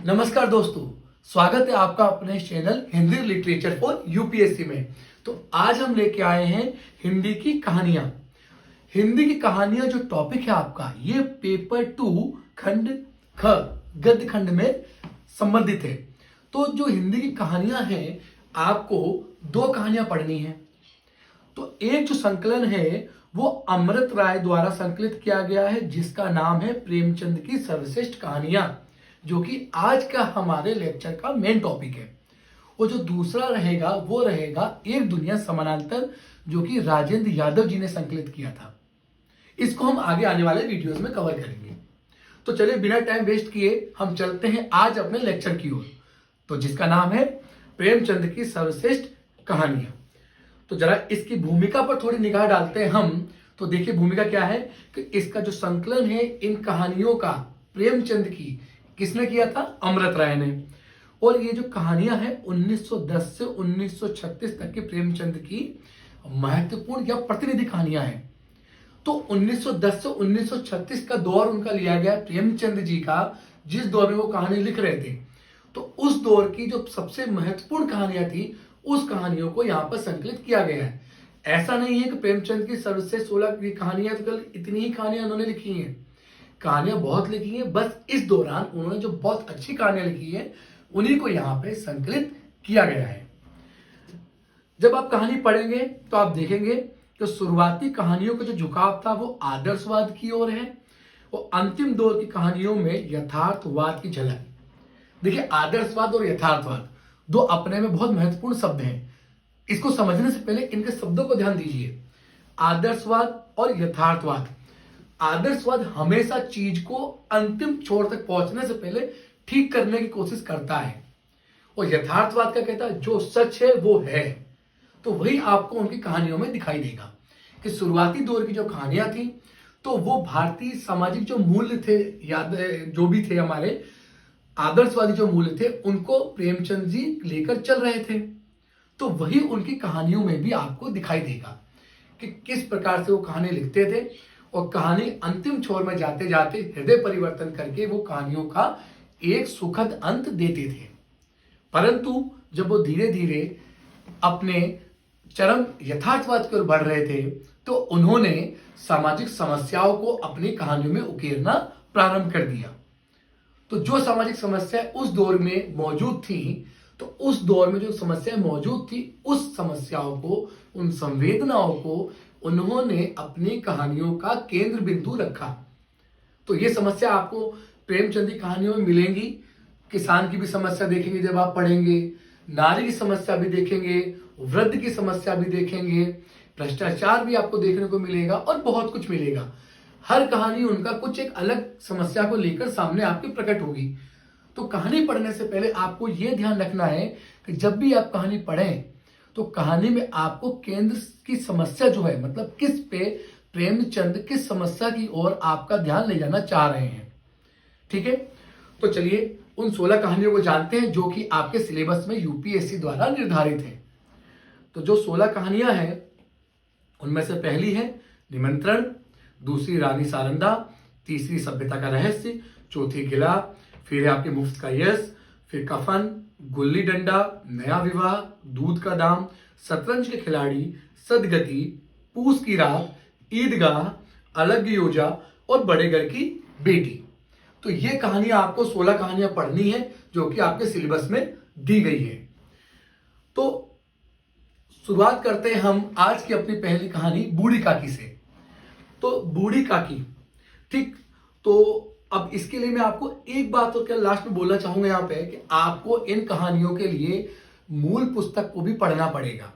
नमस्कार दोस्तों, स्वागत है आपका अपने channel Hindi literature for UPSC में। तो आज हम लेके आए हैं हिंदी की कहानियां। हिंदी की कहानियां जो टॉपिक है आपका, ये पेपर 2 खंड ख गद्य खंड में संबंधित है। तो जो हिंदी की कहानियां हैं, आपको 2 कहानियां पढ़नी है। तो एक जो संकलन है वो अमृत राय द्वारा संकलित किया गया है, जिसका नाम है प्रेमचंद की सर्वश्रेष्ठ कहानियां, जो कि आज का हमारे लेक्चर का मेन टॉपिक है। और जो दूसरा रहेगा वो रहेगा एक दुनिया समानांतर, जो कि राजेंद्र यादव जी ने संकलित किया था। इसको हम आगे आने वाले वीडियोस में कवर करेंगे। तो चलिए बिना टाइम वेस्ट किए हम चलते हैं आज अपने लेक्चर की ओर, तो जिसका नाम है प्रेमचंद की सर्वश्रेष्ठ कहानियां। तो जरा इसकी भूमिका पर थोड़ी निगाह डालते हैं हम। तो देखिए भूमिका क्या है कि इसका जो संकलन है इन कहानियों का प्रेमचंद की किसने किया था? अमृत राय ने। और ये जो कहानियां हैं 1910 से 1936 तक के प्रेमचंद की महत्वपूर्ण या प्रतिनिधि कहानियां हैं। तो 1910 से 1936 का दौर उनका लिया गया प्रेमचंद जी का, जिस दौर में वो कहानी लिख रहे थे। तो उस दौर की जो सबसे महत्वपूर्ण कहानियां थी, उस कहानियों को यहाँ पर संकलित किया गया है। ऐसा नहीं है कि प्रेमचंद की सर्वश्रेष्ठ 16 की कहानियां तो कल इतनी ही कहानियां उन्होंने लिखी हैं। कहानियां बहुत लिखी हैं, बस इस दौरान उन्होंने जो बहुत अच्छी कहानियां लिखी है उन्हीं को यहाँ पे संकलित किया गया है। जब आप कहानी पढ़ेंगे तो आप देखेंगे कि शुरुआती कहानियों का जो झुकाव था वो आदर्शवाद की ओर है, और अंतिम दौर की कहानियों में यथार्थवाद की झलक। देखिए, आदर्शवाद और यथार्थवाद दो अपने में बहुत महत्वपूर्ण शब्द हैं। इसको समझने से पहले इनके शब्दों को ध्यान दीजिए। आदर्शवाद और यथार्थवाद। आदर्शवाद हमेशा चीज को अंतिम छोर तक पहुंचने से पहले ठीक करने की कोशिश करता है, और यथार्थवाद का कहता है जो सच है वो है। तो वही आपको उनकी कहानियों में दिखाई देगा कि शुरुआती दौर की जो कहानियां थी, तो वो भारतीय सामाजिक जो मूल्य थे, याद जो भी थे हमारे आदर्शवादी जो मूल्य थे, उनको प्रेमचंद जी लेकर चल रहे थे। तो वही उनकी कहानियों में भी आपको दिखाई देगा कि किस प्रकार से वो कहानी लिखते थे, और कहानी अंतिम छोर में जाते जाते हृदय परिवर्तन करके वो कहानियों का एक सुखद अंत देते थे। परंतु जब वो धीरे धीरे अपने चरम यथार्थवाद की ओर बढ़ रहे थे, तो उन्होंने सामाजिक समस्याओं को अपनी कहानियों में उकेरना प्रारंभ कर दिया। तो जो सामाजिक समस्या उस दौर में मौजूद थी, तो उस दौर में जो समस्याएं मौजूद थी, उस समस्याओं को, उन संवेदनाओं को उन्होंने अपनी कहानियों का केंद्र बिंदु रखा। तो ये समस्या आपको प्रेमचंद की कहानियों में मिलेंगी। किसान की भी समस्या देखेंगे जब आप पढ़ेंगे, नारी की समस्या भी देखेंगे, वृद्ध की समस्या भी देखेंगे, भ्रष्टाचार भी आपको देखने को मिलेगा, और बहुत कुछ मिलेगा। हर कहानी उनका कुछ एक अलग समस्या को लेकर सामने आपके प्रकट होगी। तो कहानी पढ़ने से पहले आपको यह ध्यान रखना है कि जब भी आप कहानी पढ़ें, तो कहानी में आपको केंद्र की समस्या जो है, मतलब किस पे प्रेमचंद किस समस्या की ओर आपका ध्यान ले जाना चाह रहे हैं। ठीक है, तो चलिए उन 16 कहानियों को जानते हैं जो कि आपके सिलेबस में यूपीएससी द्वारा निर्धारित है। तो जो 16 कहानियां हैं, उनमें से पहली है निमंत्रण, दूसरी रानी सारंदा, तीसरी सभ्यता का रहस्य, चौथी किला, फिर है आपके मुफ्त का यश, फिर कफन, गुल्ली डंडा, नया विवाह, दूध का दाम, शतरंज के खिलाड़ी, सदगति, पूस की रात, ईदगाह, अलग योजा और बड़े घर की बेटी। तो ये कहानियां आपको 16 कहानियां पढ़नी है जो कि आपके सिलेबस में दी गई है। तो शुरुआत करते हैं हम आज की अपनी पहली कहानी बूढ़ी काकी से। तो बूढ़ी काकी, ठीक। तो अब इसके लिए मैं आपको एक बात तो क्या लास्ट में बोलना चाहूंगा यहाँ पे कि आपको इन कहानियों के लिए मूल पुस्तक को भी पढ़ना पड़ेगा।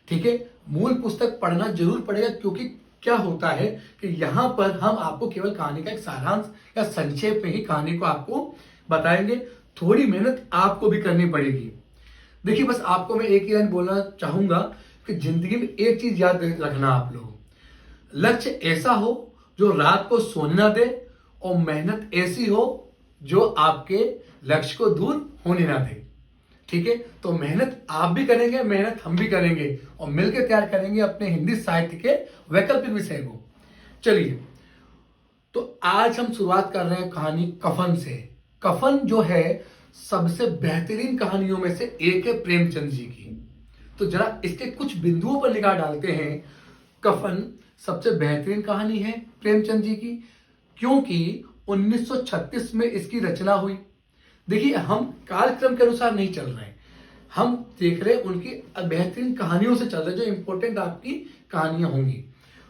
ठीक है, मूल पुस्तक पढ़ना जरूर पड़ेगा, क्योंकि क्या होता है कि यहाँ पर हम आपको केवल कहानी का एक सारांश या संक्षेप में ही कहानी को आपको बताएंगे। थोड़ी मेहनत आपको भी करनी पड़ेगी। देखिए, बस आपको मैं एक ही लाइन बोलना चाहूंगा कि जिंदगी में एक चीज याद रखना आप लोग, लक्ष्य ऐसा हो जो रात को सोने ना दे, और मेहनत ऐसी हो जो आपके लक्ष्य को दूर होने ना दे। ठीक है, तो मेहनत आप भी करेंगे, मेहनत हम भी करेंगे, और मिलकर तैयार करेंगे अपने हिंदी साहित्य के वैकल्पिक विषय को। चलिए, तो आज हम शुरुआत कर रहे हैं कहानी कफन से। कफन जो है सबसे बेहतरीन कहानियों में से एक है प्रेमचंद जी की। तो जरा इसके कुछ बिंदुओं पर निगाह डालते हैं। कफन सबसे बेहतरीन कहानी है प्रेमचंद जी की, क्योंकि 1936 में इसकी रचना हुई। देखिए, हम कार्यक्रम के अनुसार नहीं चल रहे हैं, हम देख रहे हैं उनकी बेहतरीन कहानियों से चल रहे हैं, जो इंपॉर्टेंट आपकी कहानियां होंगी।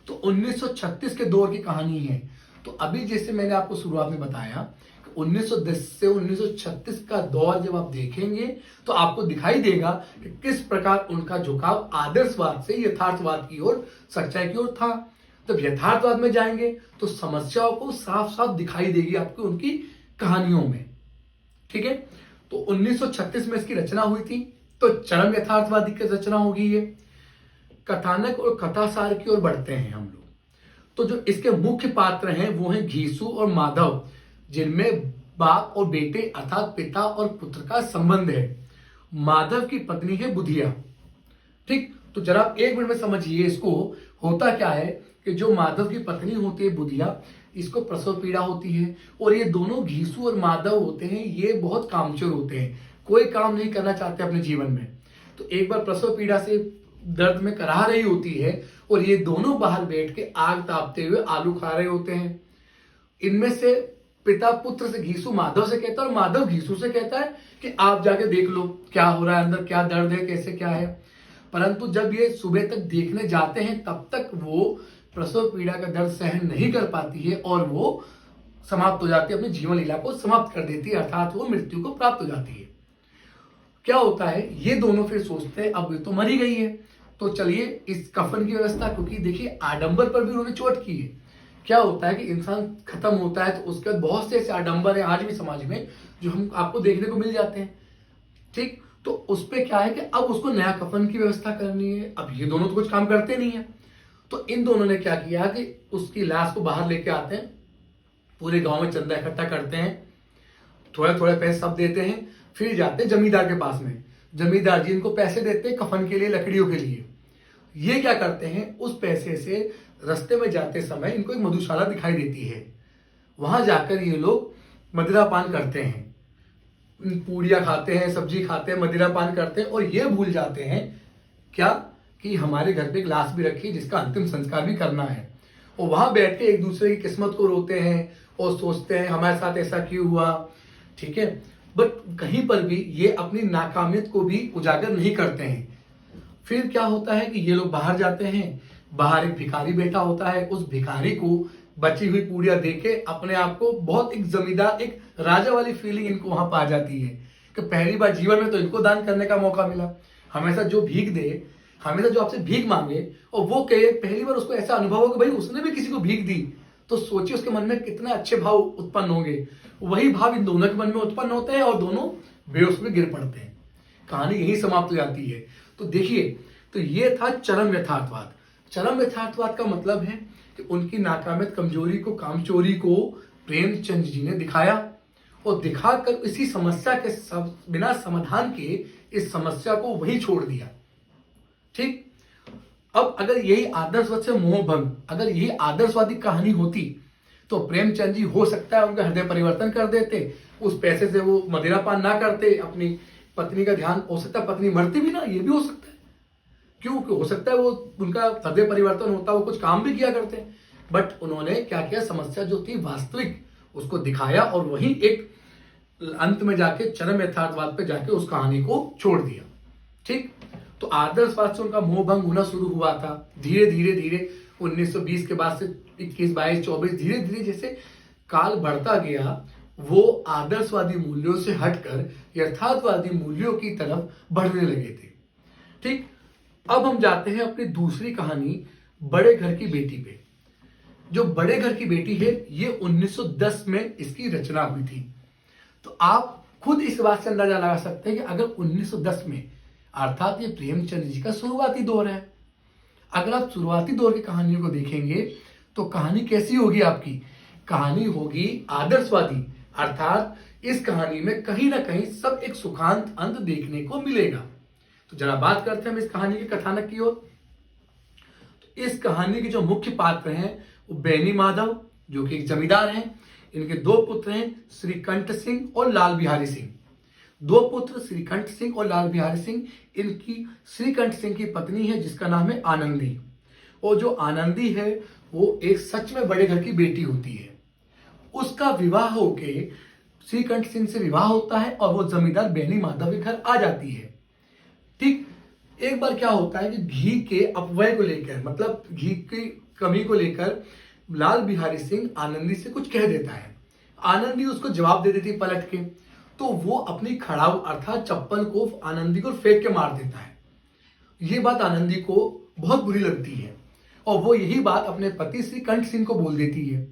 तो 1936 के दौर की कहानी है। तो अभी जैसे मैंने आपको शुरुआत में बताया, 1910 से 1936 का दौर जब आप देखेंगे तो आपको दिखाई देगा कि किस प्रकार उनका झुकाव आदर्शवाद से यथार्थवाद की ओर, सच्चाई की ओर था। जब यथार्थवाद में जाएंगे तो समस्याओं को साफ साफ दिखाई देगी आपको उनकी कहानियों में। ठीक है, तो 1936 में इसकी रचना हुई थी। तो चरम यथार्थवादी की रचना होगी ये। कथानक और कथासार की ओर बढ़ते हैं हम लोग। तो जो इसके मुख्य पात्र हैं वो हैं घीसू और माधव, जिनमें बाप और बेटे अर्थात पिता और पुत्र का संबंध है। माधव की पत्नी है बुधिया। ठीक, तो जरा एक मिनट में समझिए इसको। होता क्या है कि जो माधव की पत्नी होती है बुधिया, इसको प्रसव पीड़ा होती है, और ये दोनों घीसू और माधव होते हैं, ये बहुत कामचोर होते हैं, कोई काम नहीं करना चाहते अपने जीवन में। तो एक बार प्रसव पीड़ा से दर्द में कराह रही होती है, और ये दोनों बाहर बैठ के आग तापते हुए आलू खा रहे होते हैं। इनमें से पिता पुत्र से, घीसू माधव से कहता है और माधव घीसू से कहता है कि आप जाके देख लो क्या हो रहा है अंदर, क्या दर्द है, कैसे क्या है। परंतु जब ये सुबह तक देखने जाते हैं तब तक वो प्रसव पीड़ा का दर्द सहन नहीं कर पाती है और वो समाप्त हो जाती है, अपनी जीवन लीला को समाप्त कर देती है, अर्थात वो मृत्यु को प्राप्त हो जाती है। क्या होता है, ये दोनों फिर सोचते हैं अब ये तो मरी गई है, तो चलिए इस कफन की व्यवस्था, क्योंकि देखिए आडंबर पर भी उन्होंने चोट की है। क्या होता है कि इंसान खत्म होता है तो उसके बाद बहुत से ऐसे आडंबर हैं आज भी समाज में जो हम आपको देखने को मिल जाते हैं। ठीक, तो उस पर क्या है कि अब उसको नया कफन की व्यवस्था करनी है। अब ये दोनों तो कुछ काम करते नहीं है, तो इन दोनों ने क्या किया कि उसकी लाश को बाहर लेके आते हैं, पूरे गांव में चंदा इकट्ठा करते हैं, थोड़े थोड़े पैसे सब देते हैं, फिर जाते हैं जमींदार के पास में। जमींदार जी इनको पैसे देते हैं कफन के लिए, लकड़ियों के लिए। ये क्या करते हैं, उस पैसे से रास्ते में जाते समय इनको एक मधुशाला दिखाई देती है, वहां जाकर ये लोग मदिरा पान करते हैं, पूड़ियाँ खाते हैं, सब्जी खाते हैं, मदिरा पान करते हैं, और ये भूल जाते हैं क्या कि हमारे घर पे एक लाश भी रखी जिसका अंतिम संस्कार भी करना है। और वहां बैठ के एक दूसरे की किस्मत को रोते हैं और सोचते हैं हमारे साथ ऐसा क्यों हुआ। ठीक है, बट कहीं पर भी ये अपनी नाकामियत को भी उजागर नहीं करते हैं। फिर क्या होता है कि ये लोग बाहर जाते हैं, बाहर एक भिखारी बैठा होता है, उस भिखारी को बची हुई पूड़ियां देके अपने आप को बहुत एक जमींदार, एक राजा वाली फीलिंग इनको वहां पा जाती है कि पहली बार जीवन में तो इनको दान करने का मौका मिला। हमेशा जो भीख दे, हमेशा जो आपसे भीख मांगे और वो कहे, पहली बार उसको ऐसा अनुभव हो कि भाई उसने भी किसी को भीख दी, तो सोचिए उसके मन में कितने अच्छे भाव उत्पन्न होंगे। वही भाव इन दोनों के मन में उत्पन्न होते हैं और दोनों बेहोश में गिर पड़ते हैं। कहानी यही समाप्त हो जाती है। तो देखिए, तो ये था चरम यथार्थवाद। चरम यथार्थवाद का मतलब है कि उनकी नाकामियत, कमजोरी को, कामचोरी को प्रेमचंद जी ने दिखाया, और दिखाकर इसी समस्या के बिना समाधान के इस समस्या को वहीं छोड़ दिया। ठीक, अब अगर यही आदर्शवाद से मोह भंग, अगर यही आदर्शवादी कहानी होती तो प्रेमचंद जी हो सकता है उनका हृदय परिवर्तन कर देते, उस पैसे से वो मदिरा पान ना करते, अपनी पत्नी का ध्यान, हो सकता है पत्नी मरती भी ना, ये भी हो सकता है। क्यों हो सकता है वो उनका हृदय परिवर्तन होता, वो कुछ काम भी किया करते। बट उन्होंने क्या किया, समस्या जो थी वास्तविक उसको दिखाया और वही एक अंत में जाके चरम यथार्थवाद पे जाके उस कहानी को छोड़ दिया। ठीक, तो आदर्शवाद से उनका मोह भंग होना शुरू हुआ था। धीरे धीरे धीरे 1920 के बाद से 21, 22, 24 धीरे धीरे जैसे काल बढ़ता गया, वो आदर्शवादी मूल्यों से हटकर यथार्थवादी मूल्यों की तरफ बढ़ने लगे थे। ठीक, अब हम जाते हैं अपनी दूसरी कहानी, बड़े घर की बेटी पे। जो बड़े घर की बेटी है, ये 1910 में इसकी रचना हुई थी। तो आप खुद इस बात से अंदाजा लगा सकते हैं कि अगर 1910 में, अर्थात ये प्रेमचंद जी का शुरुआती दौर है, अगर आप शुरुआती दौर की कहानियों को देखेंगे तो कहानी कैसी होगी आपकी, कहानी होगी आदर्शवादी, अर्थात इस कहानी में कहीं ना कहीं सब एक सुखांत अंत देखने को मिलेगा। तो जरा बात करते हैं हम इस कहानी के कथानक की ओर। तो इस कहानी के जो मुख्य पात्र हैं वो बेनी माधव, जो कि एक जमींदार हैं। इनके दो पुत्र हैं, श्री कंठ सिंह और लाल बिहारी सिंह। दो पुत्र श्रीकंठ सिंह और लाल बिहारी सिंह। इनकी श्रीकंठ सिंह की पत्नी है जिसका नाम है आनंदी, और जो आनंदी है वो एक सच में बड़े घर की बेटी होती है। उसका विवाह होके श्रीकंठ सिंह से विवाह होता है और वो जमींदार बेनी माधव के घर आ जाती है। ठीक, एक बार क्या होता है कि घी के अपव्यय को लेकर, मतलब घी की कमी को लेकर लाल बिहारी सिंह आनंदी से कुछ कह देता है। आनंदी उसको जवाब दे देती पलट के, तो वो अपनी खड़ाऊ अर्थात चप्पल को आनंदी को फेंक के मार देता है। ये बात आनंदी को बहुत बुरी लगती है और वो यही बात अपने पति श्रीकंठ सिंह को बोल देती है।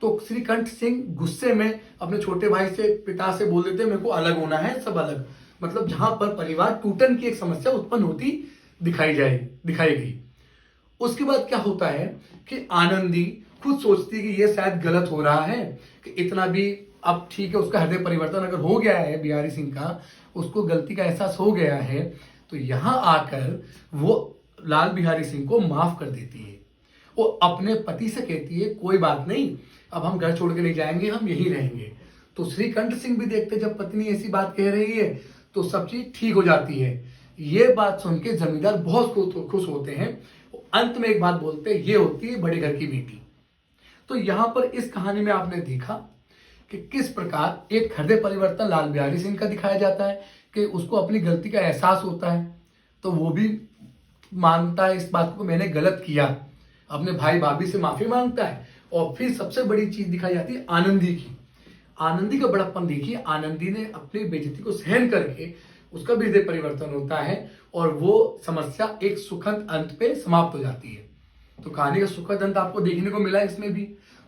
तो श्रीकंठ सिंह गुस्से में अपने छोटे भाई से, पिता से बोल देते मेरे को अलग होना है, सब अलग, मतलब जहां पर परिवार टूटन की एक समस्या उत्पन्न होती दिखाई गई। उसके बाद क्या होता है कि आनंदी खुद सोचती है कि ये शायद गलत हो रहा है, कि इतना भी अब ठीक है, उसका हृदय परिवर्तन अगर हो गया है बिहारी सिंह का, उसको गलती का एहसास हो गया है, तो यहां आकर वो लाल बिहारी सिंह को माफ कर देती है। वो अपने पति से कहती है कोई बात नहीं, अब हम घर छोड़ के नहीं जाएंगे, हम यहीं रहेंगे। तो श्रीकंठ सिंह भी देखते जब पत्नी ऐसी बात कह रही है तो सब चीज ठीक हो जाती है। ये बात सुन के जमींदार बहुत खुश होते हैं। अंत में एक बात बोलते हैं, ये होती है बड़े घर की बेटी। तो यहां पर इस कहानी में आपने देखा कि किस प्रकार एक हृदय परिवर्तन लाल बिहारी सिंह का दिखाया जाता है कि उसको अपनी गलती का एहसास होता है, तो वो भी मानता है इस बात को मैंने गलत किया, अपने भाई भाभी से माफी मांगता है। और फिर सबसे बड़ी चीज दिखाई जाती है आनंदी की। आनंदी का बड़प्पन देखिए, आनंदी ने अपनी बेइज्जती को सहन करके उसका भी हृदय परिवर्तन होता है और वो समस्या एक सुखद अंत पे समाप्त हो जाती है। तो कहानी का सुखद अंत आपको देखने को मिला इसमें भी।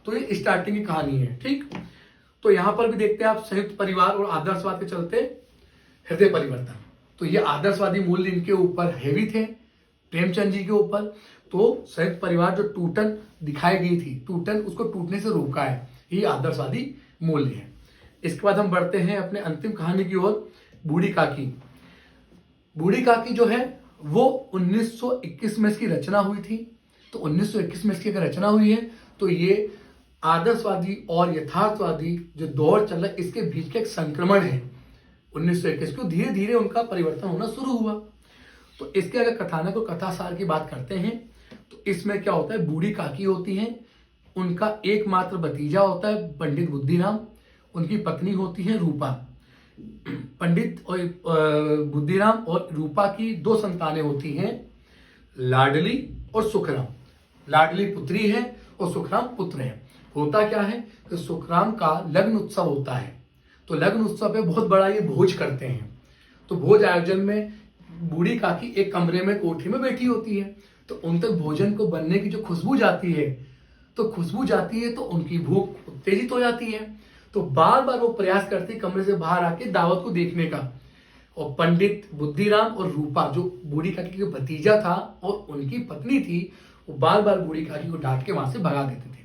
तो ये स्टार्टिंग की कहानी है। ठीक, तो यहां पर भी देखते हैं आप संयुक्त परिवार और आदर्शवाद के चलते हृदय परिवर्तन। तो ये आदर्शवादी मूल्य इनके ऊपर हैवी थे, प्रेमचंद जी के ऊपर। तो संयुक्त परिवार जो टूटन दिखाई गई थी, टूटन उसको टूटने से रोका है, ये आदर्शवादी मूल्य है। इसके बाद हम बढ़ते हैं अपने अंतिम कहानी की ओर, बूढ़ी काकी। बूढ़ी काकी जो है वो 1921 में इसकी रचना हुई थी। तो 1921 में इसकी अगर रचना हुई है तो ये आदर्शवादी और यथार्थवादी जो दौर चल रहा है इसके बीच का एक संक्रमण है। 1921 को धीरे धीरे उनका परिवर्तन होना शुरू हुआ। तो इसके अगर कथानक और कथासार की बात करते हैं तो इसमें क्या होता है, बूढ़ी काकी होती है, उनका एकमात्र भतीजा होता है पंडित बुद्धिराम, उनकी पत्नी होती है रूपा। पंडित और बुद्धिराम और रूपा की दो संतानें होती हैं, लाडली और सुखराम। लाडली पुत्री है और सुखराम पुत्र है। होता क्या है कि सुखराम का लग्न उत्सव होता है, तो लग्न उत्सव पे बहुत बड़ा ये भोज करते हैं। तो भोज आयोजन में बूढ़ी काकी एक कमरे में कोठी में बैठी होती है, तो उन तक भोजन को बनने की जो खुशबू जाती है, तो उनकी भूख उत्तेजित हो जाती है। तो बार बार वो प्रयास करते कमरे से बाहर आके दावत को देखने का। और पंडित बुद्धिराम और रूपा जो बूढ़ी काकी का भतीजा था और उनकी पत्नी थी, वो बार बार बूढ़ी काकी को डांट के वहां से भगा देते थे।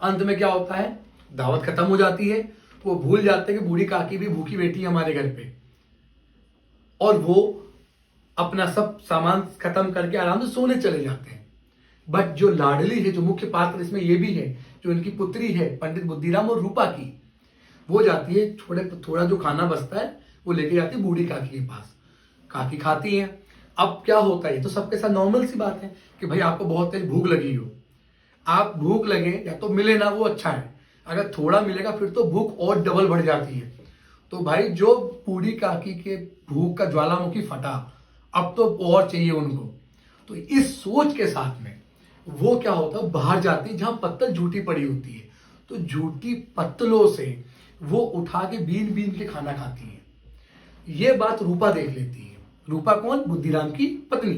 अंत में क्या होता है, दावत खत्म हो जाती है, वो भूल जाते हैं कि बूढ़ी काकी भी भूखी बैठी है हमारे घर पे, और वो अपना सब सामान खत्म करके आराम से सोने चले जाते हैं। बट जो लाडली है, जो मुख्य पात्र इसमें ये भी है, जो इनकी पुत्री है पंडित बुद्धिराम और रूपा की, वो जाती है थोड़ा जो खाना बचता है वो लेके जाती है बूढ़ी काकी के पास। काकी खाती है। अब क्या होता है, तो सबके साथ नॉर्मल सी बात है कि भाई आपको बहुत तेज भूख लगी हो, आप भूख लगे या तो मिले ना वो अच्छा है, अगर थोड़ा मिलेगा फिर तो भूख और डबल बढ़ जाती है। तो भाई जो बूढ़ी काकी के भूख का ज्वालामुखी फटा, अब तो और चाहिए उनको। तो इस सोच के साथ में वो क्या होता है, बाहर जाती है जहां पत्तल झूठी पड़ी होती है, तो झूठी पत्तलों से वो उठा के बीन बीन के खाना खाती है। ये बात रूपा देख लेती है। रूपा कौन, बुद्धिराम की पत्नी।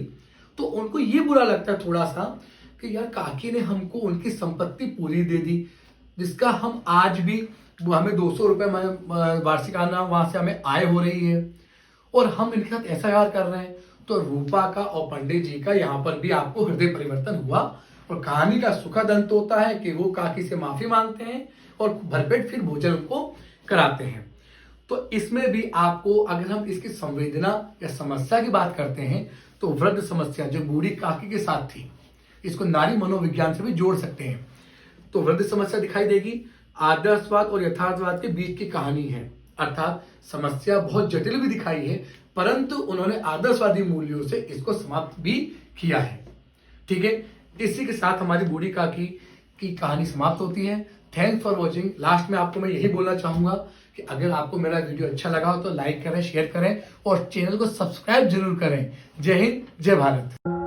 तो उनको ये बुरा लगता है थोड़ा सा कि यार काकी ने हमको उनकी संपत्ति पूरी दे दी, जिसका हम आज भी हमें 200 रुपए वार्षिक आना वहां से हमें आय हो रही है, और हम इनके साथ ऐसा व्यवहार कर रहे हैं। तो रूपा का और पंडित जी का यहाँ पर भी आपको हृदय परिवर्तन हुआ, और कहानी का सुखद अंत होता है कि वो काकी से माफी मांगते हैं और भरपेट फिर भोजन उनको कराते हैं। तो इसमें भी आपको अगर हम इसकी संवेदना या समस्या की बात करते हैं तो वृद्ध समस्या जो बूढ़ी काकी के साथ थी, इसको नारी मनोविज्ञान से भी जोड़ सकते हैं। तो वृद्ध समस्या दिखाई देगी, आदर्शवाद और यथार्थवाद के बीच की कहानी है। अर्थात समस्या बहुत जटिल भी दिखाई है, परंतु उन्होंने आदर्शवादी मूल्यों से इसको समाप्त भी किया है। ठीक है, इसी के साथ हमारी बूढ़ी काकी की कहानी समाप्त होती है। Thanks for watching. लास्ट में आपको मैं यही बोलना चाहूंगा कि अगर आपको मेरा वीडियो अच्छा लगा हो तो लाइक करें, शेयर करें और चैनल को सब्सक्राइब जरूर करें। जय हिंद, जय भारत।